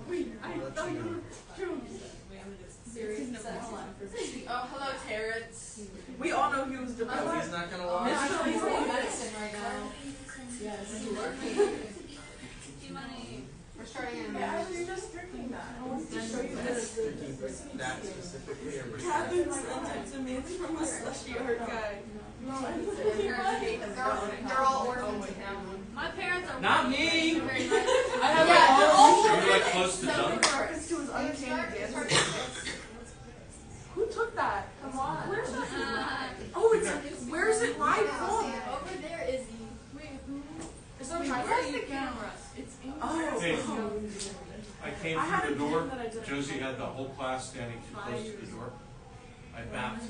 Wait, I thought you were true. Oh, hello, Terrence. We all know he was the best. He's not gonna watch. I'm taking medicine right now. Yes. We're starting in I was just drinking that. I wanted to show you this. That specifically. Captain sent it to me. It's from a slushy art guy. They're all orphans now. My parents are Not me! Very much. I have Yeah, they're all Are you like close to done? It's to his uncanny dance. Who took that? Come on. Where's that? Oh, it's where's it live from? Over there, Izzy. Wait, who? Is that Where's the camera? It's in Oh. Hey, I came I had through a the door. pen that I didn't Josie had the whole class standing too close to the door. I bapped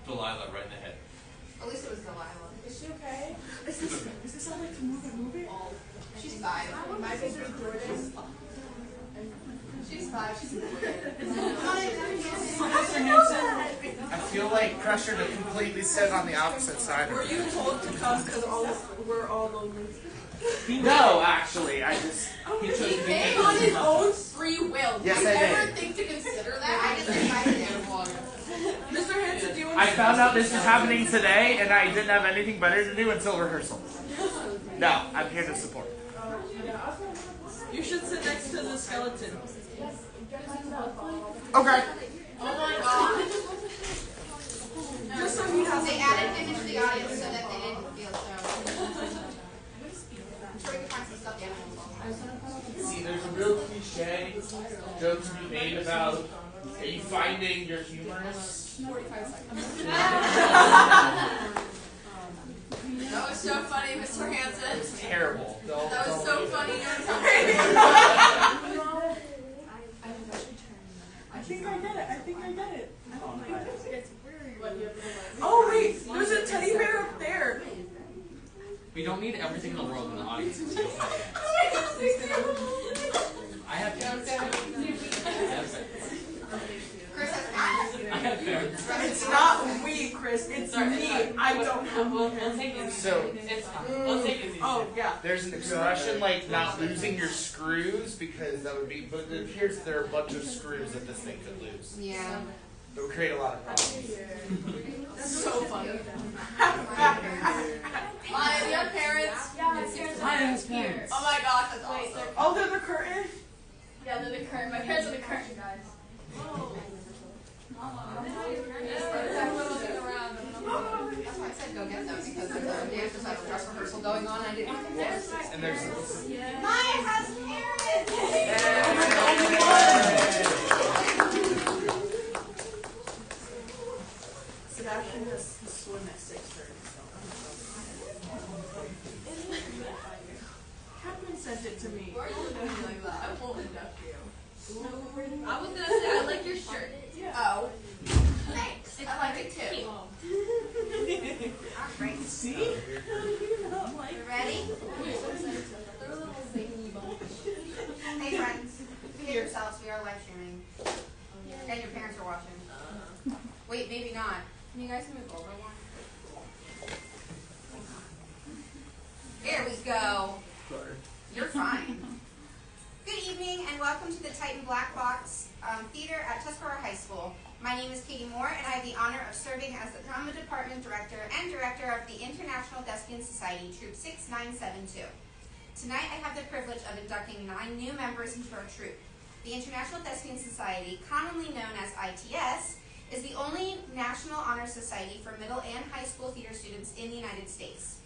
Delilah right in the head. At least it was Delilah. Is she okay? Is this how like to move it? She's 5. My sister's Jordan. She's 5. She's I feel like pressure to completely sit on the opposite side. Were you told to come because we're all lonely? No, actually, I just. He came on his own free will. Yes, Did I you ever did. think to consider that? I just invited him along. Mr. Hanson, do you want I found out this was happening today, and I didn't have anything better to do until rehearsal. No, I'm here to support. You should sit next to the skeleton. Okay. Oh my god. Just so he has They a added him into the audience so that they didn't feel so. I'm sure we can find some stuffed animals. See, there's a real cliche joke to be made about, are you finding you're humorous? 45 seconds. That was so funny, Mr. Hanson. It's terrible. That was so funny. I think I get it. Oh wait, there's a teddy bear up there. We don't need everything in the world in the audience. I have parents. Chris has parents. I have parents. It's not we, Chris. It's me. I don't have We'll one. take it. So, It's fine. We'll take it easy. Oh yeah. there's an expression like not losing your screws, because that would be, but it appears that there are a bunch of screws that this thing could lose. Yeah. It would create a lot of problems. That's so funny. Hi, do you have parents? Yeah, my parents I are have parents. Oh my gosh, that's awesome. Oh, they're the curtain. Yeah, they're the current. My parents are the current guys. That's why I said go get them, because there's a dance recital dress rehearsal going on. I didn't. And there's Maya has Sebastian has to swim at 6:30. Captain sent it to me. Why are you looking like that? I won't induct you. I was gonna say I like your shirt. Oh. Thanks. I like it too. Alright. See? You not like You ready? Hey friends. Behave yourselves. We are live streaming. And your parents are watching. Wait, maybe not. Can you guys move over one? There we go. You're fine. Good evening and welcome to the Titan Black Box Theater at Tuscarora High School. My name is Katie Moore and I have the honor of serving as the Drama Department Director and Director of the International Thespian Society, Troop 6972. Tonight I have the privilege of inducting 9 new members into our troop. The International Thespian Society, commonly known as ITS, is the only national honor society for middle and high school theater students in the United States.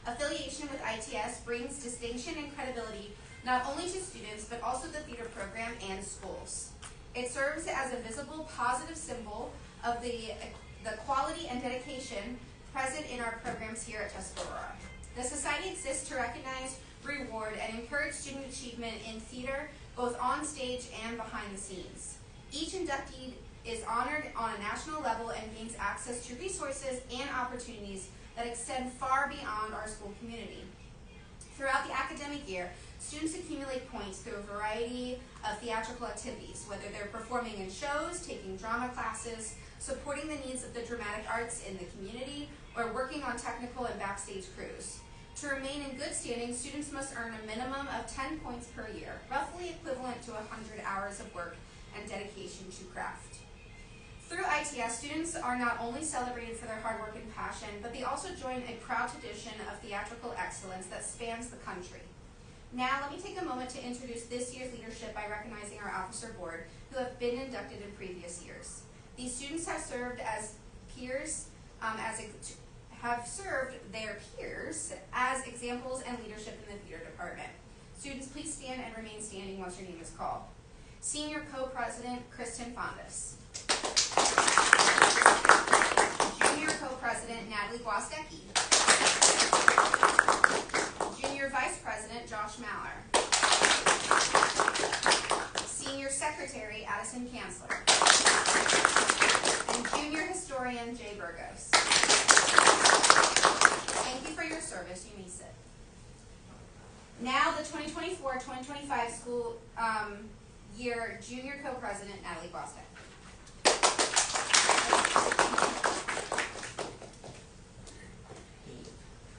Affiliation with ITS brings distinction and credibility not only to students, but also the theater program and schools. It serves as a visible, positive symbol of the quality and dedication present in our programs here at Tuscarora. The Society exists to recognize, reward, and encourage student achievement in theater, both on stage and behind the scenes. Each inductee is honored on a national level and gains access to resources and opportunities that extend far beyond our school community. Throughout the academic year, students accumulate points through a variety of theatrical activities, whether they're performing in shows, taking drama classes, supporting the needs of the dramatic arts in the community, or working on technical and backstage crews. To remain in good standing, students must earn a minimum of 10 points per year, roughly equivalent to 100 hours of work and dedication to craft. Through ITS, students are not only celebrated for their hard work and passion, but they also join a proud tradition of theatrical excellence that spans the country. Now, let me take a moment to introduce this year's leadership by recognizing our officer board, who have been inducted in previous years. These students have served as peers, have served their peers as examples and leadership in the theater department. Students, please stand and remain standing once your name is called. Senior Co-President, Kristen Fondas. Junior Co-President, Natalie Guastecki. Junior Vice President, Josh Maller. Senior Secretary, Addison Kanzler. And Junior Historian, Jay Burgos. Thank you for your service. You may sit. Now, the 2024-2025 school year Junior Co-President, Natalie Guastecki.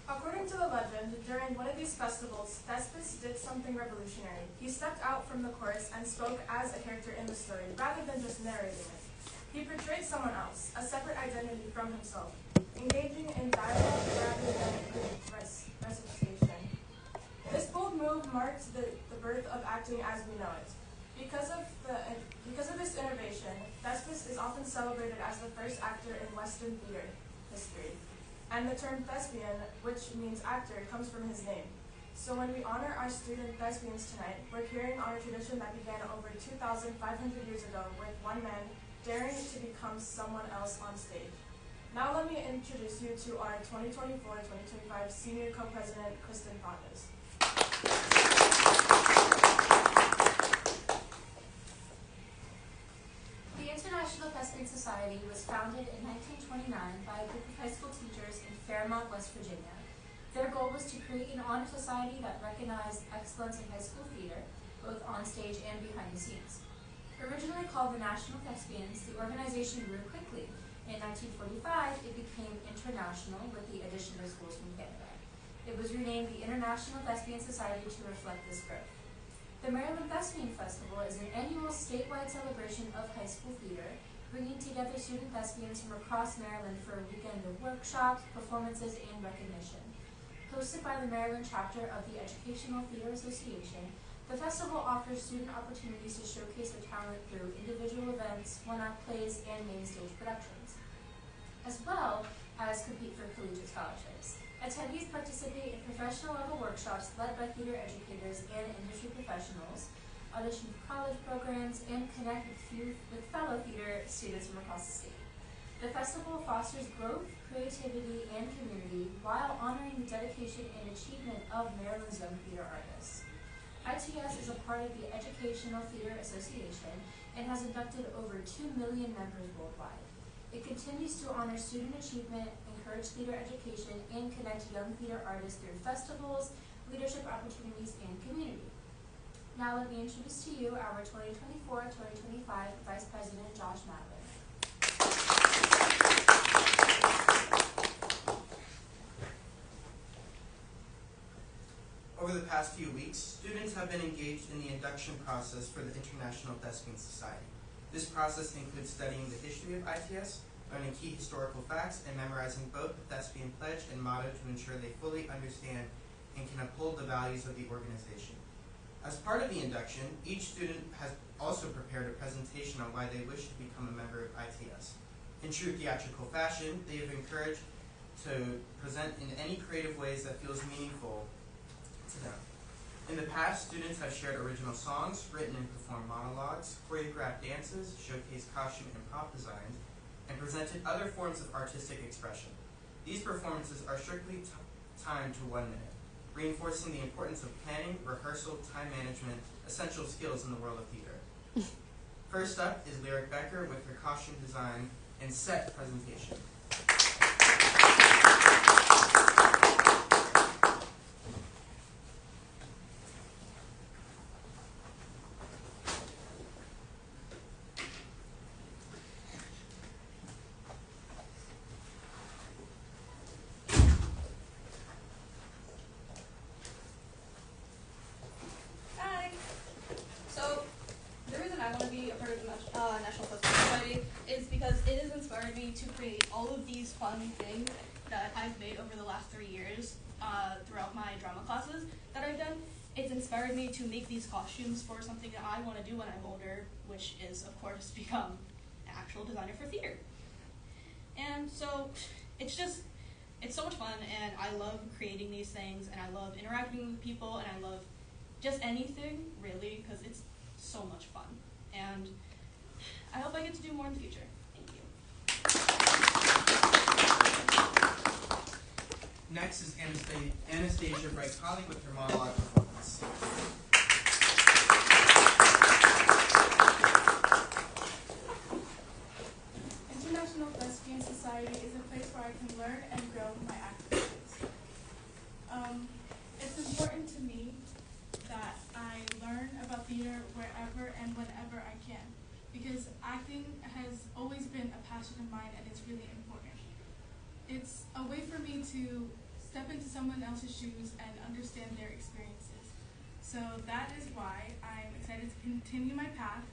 According to the legend, during one of these festivals, Thespian did something revolutionary. He stepped out from the chorus and spoke as a character in the story, rather than just narrating it. He portrayed someone else, a separate identity from himself, engaging in dialogue rather than recitation. This bold move marked the birth of acting as we know it. Because of this innovation, Thespian is often celebrated as the first actor in Western theater history. And the term thespian, which means actor, comes from his name. So when we honor our student thespians tonight, we're carrying on a tradition that began over 2,500 years ago with one man daring to become someone else on stage. Now let me introduce you to our 2024-2025 Senior Co-President, Kristen Fondas. The International Thespian Society was founded in 1929 by a group of high school teachers in Fairmont, West Virginia. Their goal was to create an honor society that recognized excellence in high school theater, both on stage and behind the scenes. Originally called the National Thespians, the organization grew quickly. In 1945, it became international with the addition of schools from Canada. It was renamed the International Thespian Society to reflect this growth. The Maryland Thespian Festival is an annual statewide celebration of high school theater, bringing together student thespians from across Maryland for a weekend of workshops, performances, and recognition. Hosted by the Maryland chapter of the Educational Theater Association, the festival offers student opportunities to showcase their talent through individual events, one-act plays, and main stage productions, as well as compete for collegiate scholarships. Attendees participate in professional-level workshops led by theater educators and industry professionals, audition for college programs, and connect with fellow theater students from across the state. The festival fosters growth, creativity, and community while honoring the dedication and achievement of Maryland's young theater artists. ITS is a part of the Educational Theater Association and has inducted over 2 million members worldwide. It continues to honor student achievement, encourage theater education, and connect young theater artists through festivals, leadership opportunities, and community. Now let me introduce to you our 2024-2025 Vice President Josh Maller. Over the past few weeks, students have been engaged in the induction process for the International Thespian Society. This process includes studying the history of ITS, learning key historical facts, and memorizing both the Thespian Pledge and motto to ensure they fully understand and can uphold the values of the organization. As part of the induction, each student has also prepared a presentation on why they wish to become a member of ITS. In true theatrical fashion, they have encouraged to present in any creative ways that feels meaningful to them. In the past, students have shared original songs, written and performed monologues, choreographed dances, showcased costume and prop designs, and presented other forms of artistic expression. These performances are strictly timed to 1 minute, reinforcing the importance of planning, rehearsal, time management, essential skills in the world of theater. First up is Lyric Becker with her costume design and set presentation. to create all of these fun things that I've made over the last 3 years throughout my drama classes that I've done. It's inspired me to make these costumes for something that I want to do when I'm older, which is, of course, become an actual designer for theater. And so it's so much fun, and I love creating these things, and I love interacting with people, and I love just anything, really, because it's so much fun. And I hope I get to do more in the future. Thank you. Next is Anastasia Bright-Colley with her monologue performance. International Thespian Society is a place where I can learn and grow my acting skills. It's important to me that I learn about theater wherever and whenever I can, because acting has always been a passion of mine and it's really important. It's a way for me to step into someone else's shoes and understand their experiences. So that is why I'm excited to continue my path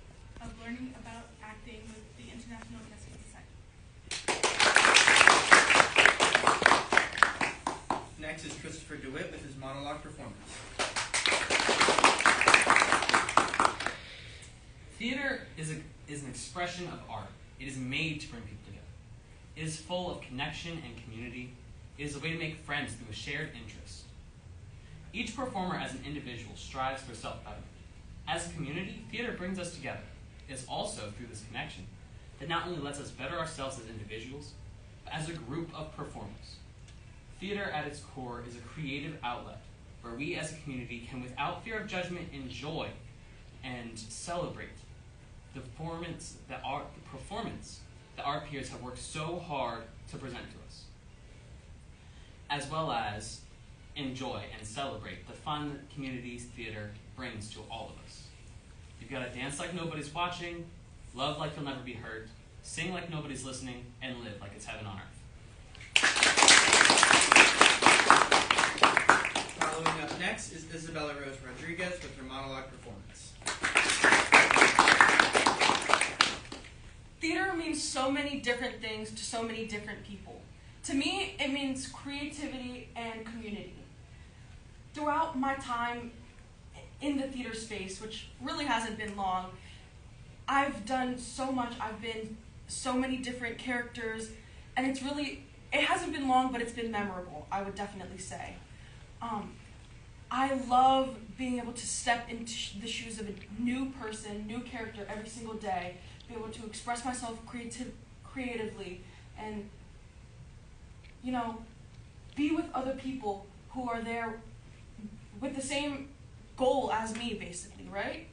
of learning about acting with the International Thespian Society. Next is Christopher DeWitt with his monologue performance. Theater is an expression of art. It is made to bring people together. It is full of connection and community. It is a way to make friends through a shared interest. Each performer as an individual strives for self-betterment. As a community, theater brings us together. It is also through this connection that not only lets us better ourselves as individuals, but as a group of performers. Theater at its core is a creative outlet where we as a community can, without fear of judgment, enjoy and celebrate the performance that our peers have worked so hard to present to us, as well as enjoy and celebrate the fun that community theater brings to all of us. You've got to dance like nobody's watching, love like you'll never be hurt, sing like nobody's listening, and live like it's heaven on earth. Following up next is Isabella Rose Rodriguez with her monologue performance. Theater means so many different things to so many different people. To me, it means creativity and community. Throughout my time in the theater space, which really hasn't been long, I've done so much. I've been so many different characters, and it hasn't been long, but it's been memorable, I would definitely say. I love being able to step into the shoes of a new person, new character every single day, be able to express myself creatively, and, be with other people who are there with the same goal as me, basically, right?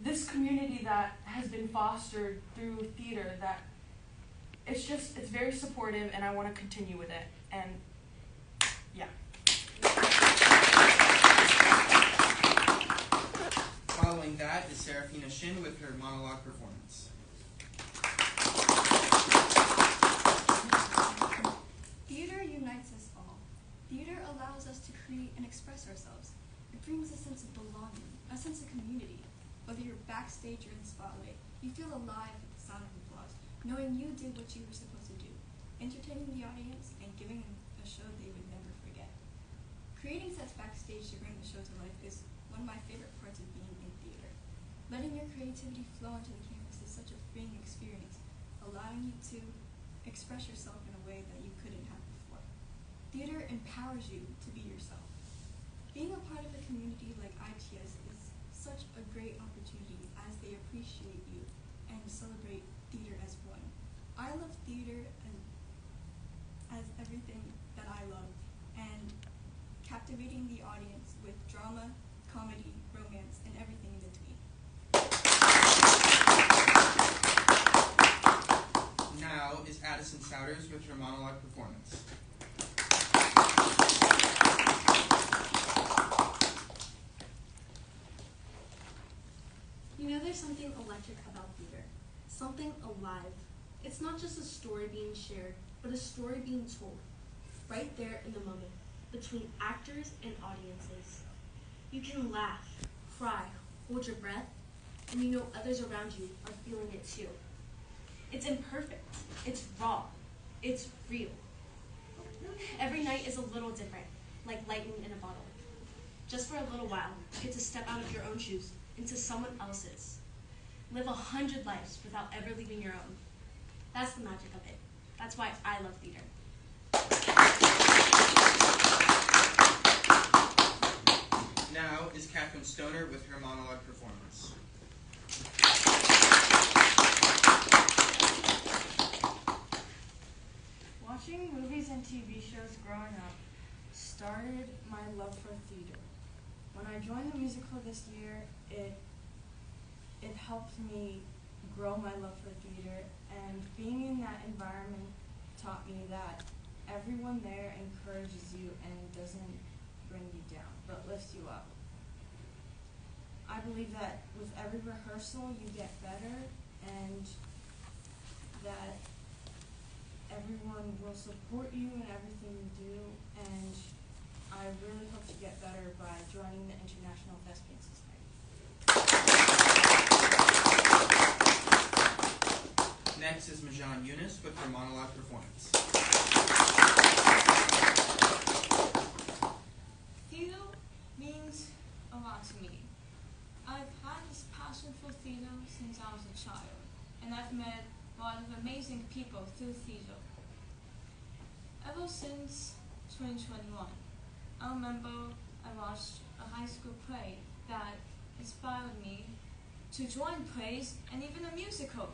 This community that has been fostered through theater, that it's very supportive, and I want to continue with it, and yeah. Following that is Serafina Shin with her monologue performance. Theater unites us all. Theater allows us to create and express ourselves. It brings a sense of belonging, a sense of community. Whether you're backstage or in the spotlight, you feel alive with the sound of applause, knowing you did what you were supposed to do, entertaining the audience and giving them a show they would never forget. Creating sets backstage to bring the show to life is one of my favorite parts of being in theater. Letting your creativity flow onto the canvas is such a freeing experience, allowing you to express yourself in a way that you couldn't have before. Theater empowers you to be yourself. Being a part of a community like ITS is such a great opportunity as they appreciate you and celebrate theater as one. I love theater as everything that I love, and captivating the audience with drama, comedy, romance, and everything in between. Now is Addison Souders with her monologue performance. There's something electric about theater, something alive. It's not just a story being shared, but a story being told, right there in the moment, between actors and audiences. You can laugh, cry, hold your breath, and others around you are feeling it too. It's imperfect. It's raw. It's real. Every night is a little different, like lightning in a bottle. Just for a little while, you get to step out of your own shoes into someone else's. Live 100 lives without ever leaving your own. That's the magic of it. That's why I love theater. Now is Catherine Stoner with her monologue performance. Watching movies and TV shows growing up started my love for theater. When I joined the musical this year, it helped me grow my love for theater, and being in that environment taught me that everyone there encourages you and doesn't bring you down, but lifts you up. I believe that with every rehearsal you get better, and that everyone will support you in everything you do, and I really hope to get better by joining the International Thespian Society. Next is Majan Yunus with her monologue performance. Theater means a lot to me. I've had this passion for theater since I was a child, and I've met a lot of amazing people through theater. Ever since 2021, I remember I watched a high school play that inspired me to join plays and even a musical.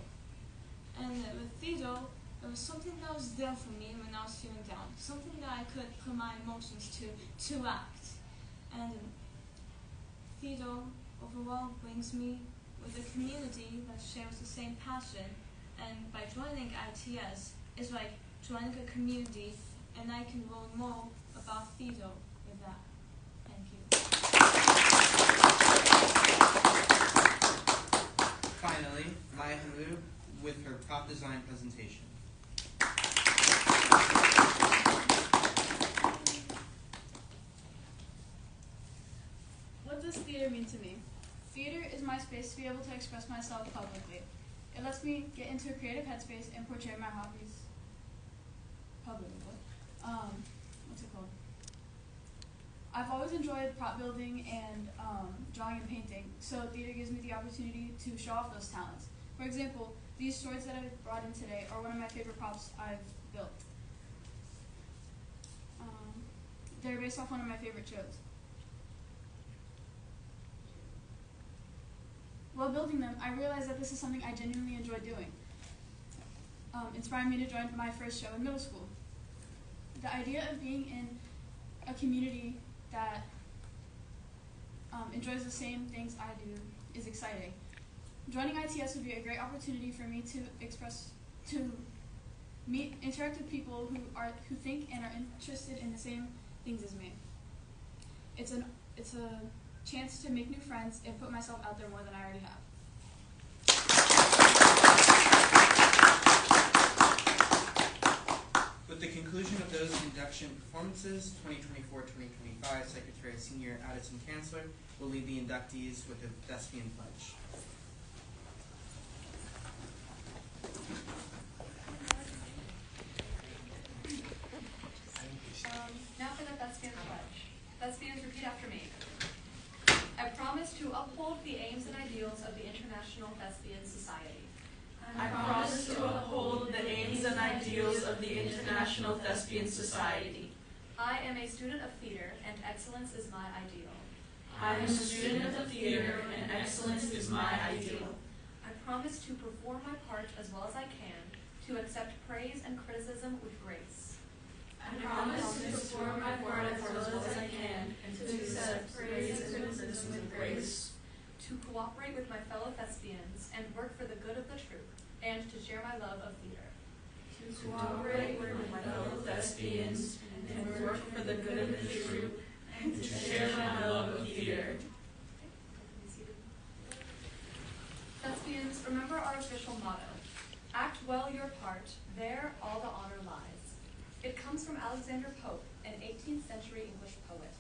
And with theater, there was something that was there for me when I was feeling down, something that I could put my emotions to act. And theater overall brings me with a community that shares the same passion, and by joining ITS, it's like joining a community, and I can learn more about theater with that. Thank you. Finally, Maya Hamudu with her prop design presentation. What does theater mean to me? Theater is my space to be able to express myself publicly. It lets me get into a creative headspace and portray my hobbies publicly. What's it called? I've always enjoyed prop building and drawing and painting, so theater gives me the opportunity to show off those talents. For example, these swords that I've brought in today are one of my favorite props I've built. They're based off one of my favorite shows. While building them, I realized that this is something I genuinely enjoy doing. Inspired me to join my first show in middle school. The idea of being in a community that enjoys the same things I do is exciting. Joining ITS would be a great opportunity for me to interact with people who think and are interested in the same things as me. It's a chance to make new friends and put myself out there more than I already have. With the conclusion of those induction performances, 2024-2025 Secretary Senior Addison Chancellor will lead the inductees with the Thespian pledge. Now for the Thespian pledge. Thespians, repeat after me. I promise to uphold the aims and ideals of the International Thespian Society. I promise to uphold the aims and ideals of the International Thespian Society. I am a student of theater, and excellence is my ideal. I am a student of theater, and excellence is my ideal. I promise to perform my part as well as I can, to accept praise and criticism with grace. I promise to perform my part as well as I can, and to accept praise and criticism with grace. To cooperate with my fellow thespians and work for the good of the troupe, and to share my love of theater. To cooperate with my fellow thespians and work for the good of the troupe, and to share my love of theater. Thespians, remember our official motto: act well your part, there all the honor lies. It comes from Alexander Pope, an 18th century English poet.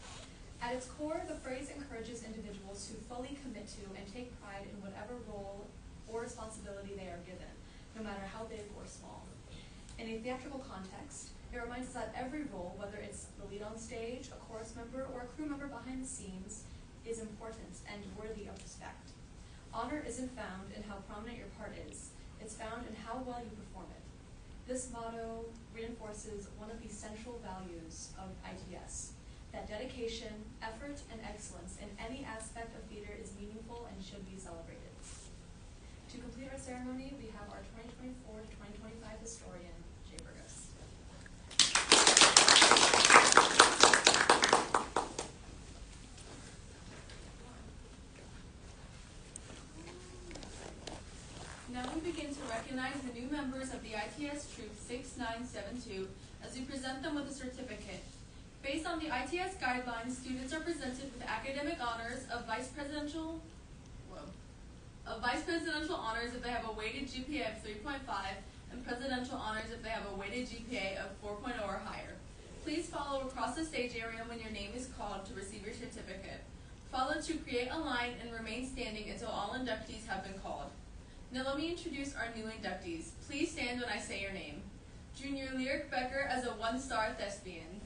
At its core, the phrase encourages individuals to fully commit to and take pride in whatever role or responsibility they are given, no no matter how big or small. In a theatrical context, it reminds us that every role, whether it's the lead on stage, a chorus member, or a crew member behind the scenes, is important and worthy of respect. Honor isn't found in how prominent your part is, it's found in how well you perform it. This motto reinforces one of the central values of ITS, that dedication, effort, and excellence in any aspect of theater is meaningful and should be celebrated. To complete our ceremony, we have our 2024 to 2025 historian, Jay Burgos. Now we begin to recognize the new members of the ITS Troop 6972 as we present them with a certificate. Based on the ITS guidelines, students are presented with academic honors of vice presidential honors if they have a weighted GPA of 3.5 and presidential honors if they have a weighted GPA of 4.0 or higher. Please follow across the stage area when your name is called to receive your certificate. Follow to create a line and remain standing until all inductees have been called. Now let me introduce our new inductees. Please stand when I say your name. Junior Lyric Becker as a 1-star thespian.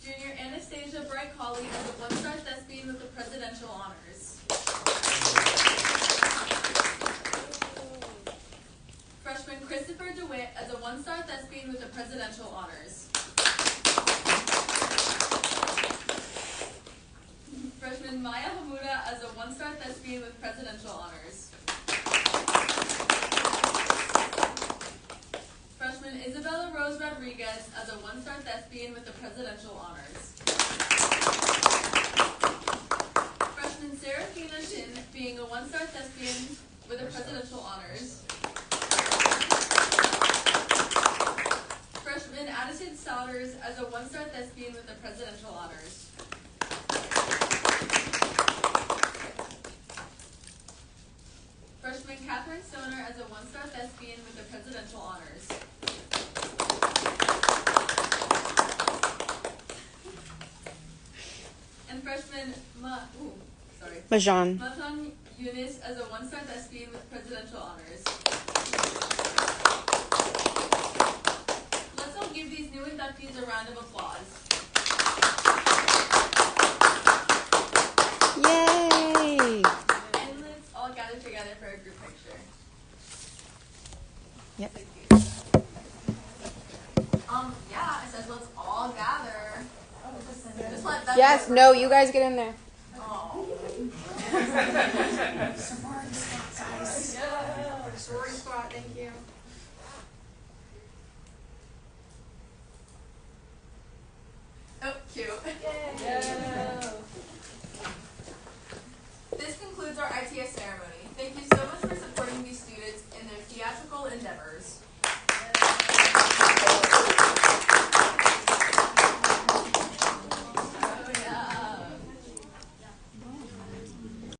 Junior Anastasia Bright Colley as a 1-star thespian with the presidential honors. Freshman Christopher DeWitt as a 1-star thespian with the presidential honors. Freshman Maya Hamuda as a 1-star thespian with presidential honors. Freshman Isabella Rose Rodriguez as a 1-star thespian with the presidential honors. Freshman Serafina Shin being a 1-star thespian with the presidential honors. Freshman Addison Souders as a 1-star thespian with the presidential honors. Freshman Catherine Stoner as a 1-star thespian with the presidential honors. And freshman Majan Yunus as a 1-star thespian with presidential honors. Let's all give these new inductees a round of applause. Yay! And let's all gather together for a group picture. Yep. Yeah, it says let's all gather. Just let them Yes, no, you guys get in there. Oh. Sorority squad, thank you. Oh, cute. Yay.